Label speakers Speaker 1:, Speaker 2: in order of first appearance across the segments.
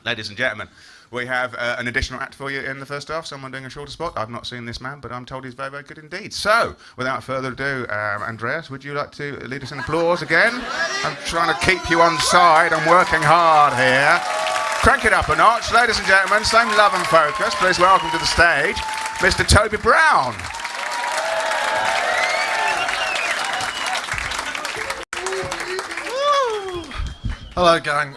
Speaker 1: Ladies and gentlemen, we have an additional act for you in the first half. Someone doing a shorter spot. I've not seen this man, but I'm told he's very, very good indeed. So, without further ado, Andreas, would you like to lead us in applause again? I'm trying to keep you on side. I'm working hard here. Crank it up a notch. Ladies and gentlemen, same love and focus. Please welcome to the stage, Mr. Toby Brown.
Speaker 2: Hello, gang.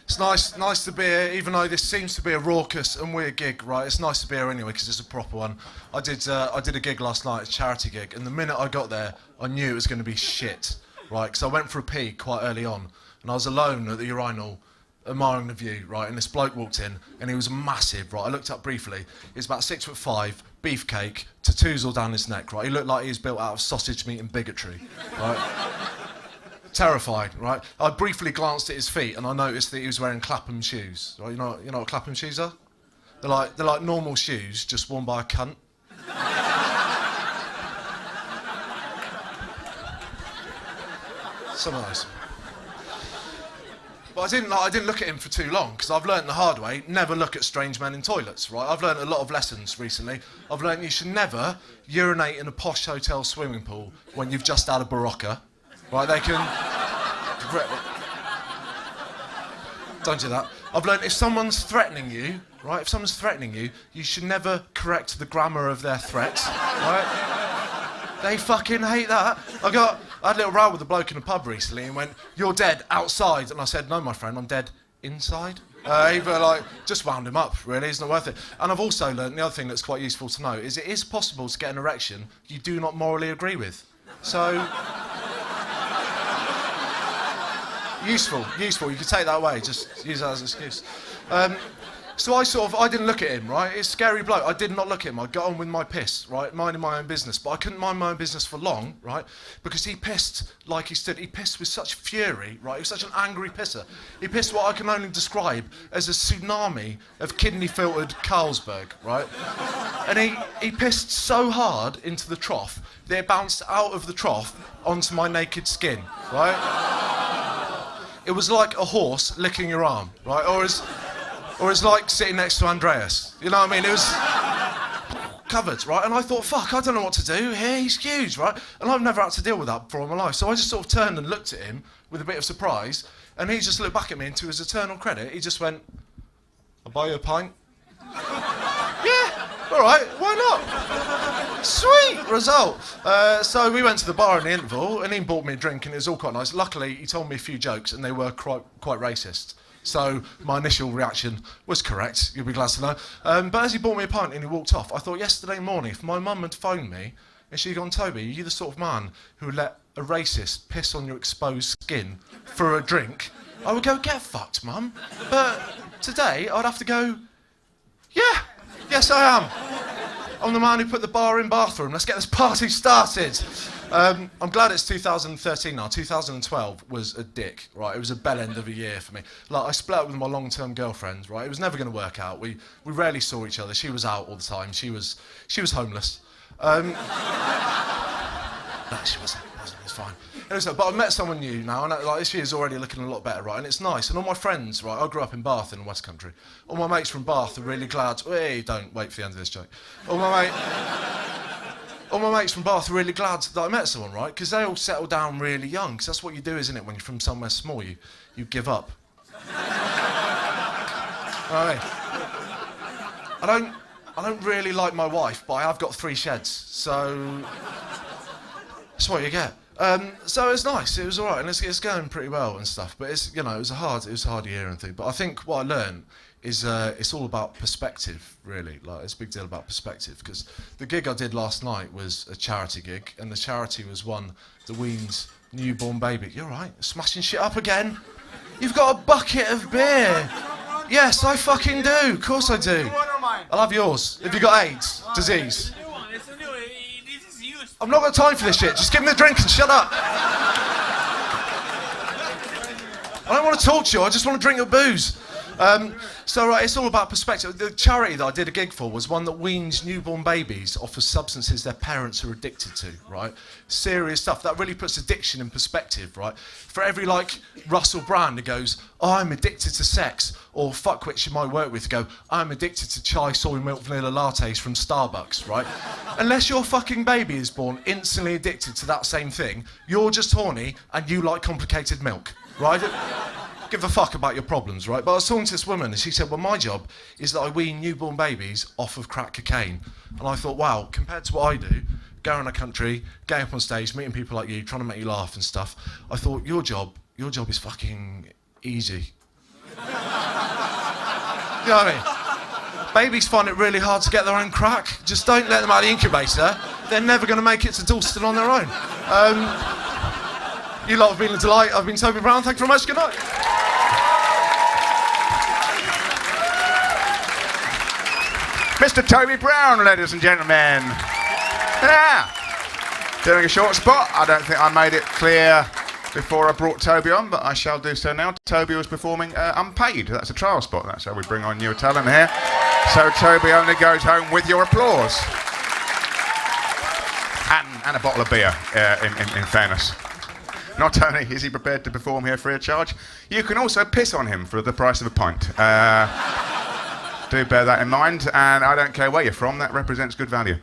Speaker 2: It's nice to be here, even though this seems to be a raucous and weird gig, right? It's nice to be here anyway, because it's a proper one. I did a gig last night, a charity gig, and the minute I got there, I knew it was going to be shit, right? Because I went for a pee quite early on, and I was alone at the urinal, admiring the view, right? And this bloke walked in, and he was massive, right? I looked up briefly. He was about 6'5", beefcake, tattoos all down his neck, right? He looked like he was built out of sausage meat and bigotry, right? Terrified, right? I briefly glanced at his feet and I noticed that he was wearing Clapham shoes. Right? You know what Clapham shoes are? They're like normal shoes, just worn by a cunt. Some of those. But I didn't look at him for too long, because I've learnt the hard way, never look at strange men in toilets, right? I've learnt a lot of lessons recently. I've learnt you should never urinate in a posh hotel swimming pool when you've just had a Barocca. Right, they can... Don't do that. I've learned if someone's threatening you, right, you should never correct the grammar of their threat, right? They fucking hate that. I had a little row with a bloke in a pub recently and went, "You're dead outside." And I said, "No, my friend, I'm dead inside." Just wound him up, really, it's not worth it. And I've also learned, the other thing that's quite useful to know, is it is possible to get an erection you do not morally agree with. So... Useful. You can take that away, just use that as an excuse. So I didn't look at him, right? It's a scary bloke. I did not look at him. I got on with my piss, right? Minding my own business. But I couldn't mind my own business for long, right? Because he pissed like he stood. He pissed with such fury, right? He was such an angry pisser. He pissed what I can only describe as a tsunami of kidney-filtered Carlsberg, right? And he pissed so hard into the trough that it bounced out of the trough onto my naked skin, right? It was like a horse licking your arm, right? Or it's like sitting next to Andreas. You know what I mean? It was covered, right? And I thought, fuck, I don't know what to do here. He's huge, right? And I've never had to deal with that before in my life. So I just sort of turned and looked at him with a bit of surprise. And he just looked back at me, and to his eternal credit, he just went, "I'll buy you a pint." Yeah, all right, why not? Sweet result. So we went to the bar in the interval, and he bought me a drink, and it was all quite nice. Luckily, he told me a few jokes, and they were quite racist. So my initial reaction was correct, you'll be glad to know. But as he bought me a pint and he walked off, I thought yesterday morning, if my mum had phoned me, and she'd gone, "Toby, are you the sort of man who would let a racist piss on your exposed skin for a drink?" I would go, "Get fucked, mum." But today, I'd have to go, "Yeah, yes I am. I'm the man who put the bar in bathroom. Let's get this party started." I'm glad it's 2013 now. 2012 was a dick, right? It was a bell end of a year for me. Like, I split up with my long-term girlfriend, right? It was never going to work out. We rarely saw each other. She was out all the time. She was homeless. No, she wasn't. It's fine. Anyway, but I've met someone new now, and like this year's already looking a lot better, right? And it's nice. And all my friends, right? I grew up in Bath in the West Country. All my mates from Bath are really glad. Hey, don't wait for the end of this joke. All my mates from Bath are really glad that I met someone, right? Because they all settle down really young. Because that's what you do, isn't it? When you're from somewhere small, you give up. Right. I don't really like my wife, but I have got 3 sheds, so that's what you get. So it's nice. It was all right, and it's going pretty well and stuff. But it's, it was a hard year and thing. But I think what I learned is it's all about perspective, really. Like, it's a big deal about perspective, because the gig I did last night was a charity gig, and the charity was one that weans newborn baby. You're right, smashing shit up again. You've got a bucket of beer. Yes, I fucking do. Of course I do. I'll have yours. Have you got AIDS? Disease? I've not got time for this shit. Just give me the drink and shut up. I don't want to talk to you. I just want to drink your booze. So right, it's all about perspective. The charity that I did a gig for was one that weans newborn babies off of substances their parents are addicted to, right? Serious stuff. That really puts addiction in perspective, right? For every, like, Russell Brand who goes, oh, I'm addicted to sex, or fuckwits you might work with go, I'm addicted to chai soy milk vanilla lattes from Starbucks, right? Unless your fucking baby is born instantly addicted to that same thing, you're just horny and you like complicated milk, right? Give a fuck about your problems, right? But I was talking to this woman and she said, well, my job is that I wean newborn babies off of crack cocaine. And I thought, wow, compared to what I do, going around the country, getting up on stage, meeting people like you, trying to make you laugh and stuff, I thought, your job is fucking easy. You know what I mean? Babies find it really hard to get their own crack. Just don't let them out of the incubator. They're never going to make it to Dalston on their own. You lot have been a delight. I've been Toby Brown. Thank you very much. Good night.
Speaker 1: Mr. Toby Brown, ladies and gentlemen. Yeah. Doing a short spot. I don't think I made it clear before I brought Toby on, but I shall do so now. Toby was performing unpaid. That's a trial spot. That's how we bring on new talent here. So Toby only goes home with your applause. And a bottle of beer, in fairness. Not only is he prepared to perform here free of charge, you can also piss on him for the price of a pint. Do bear that in mind, and I don't care where you're from, that represents good value.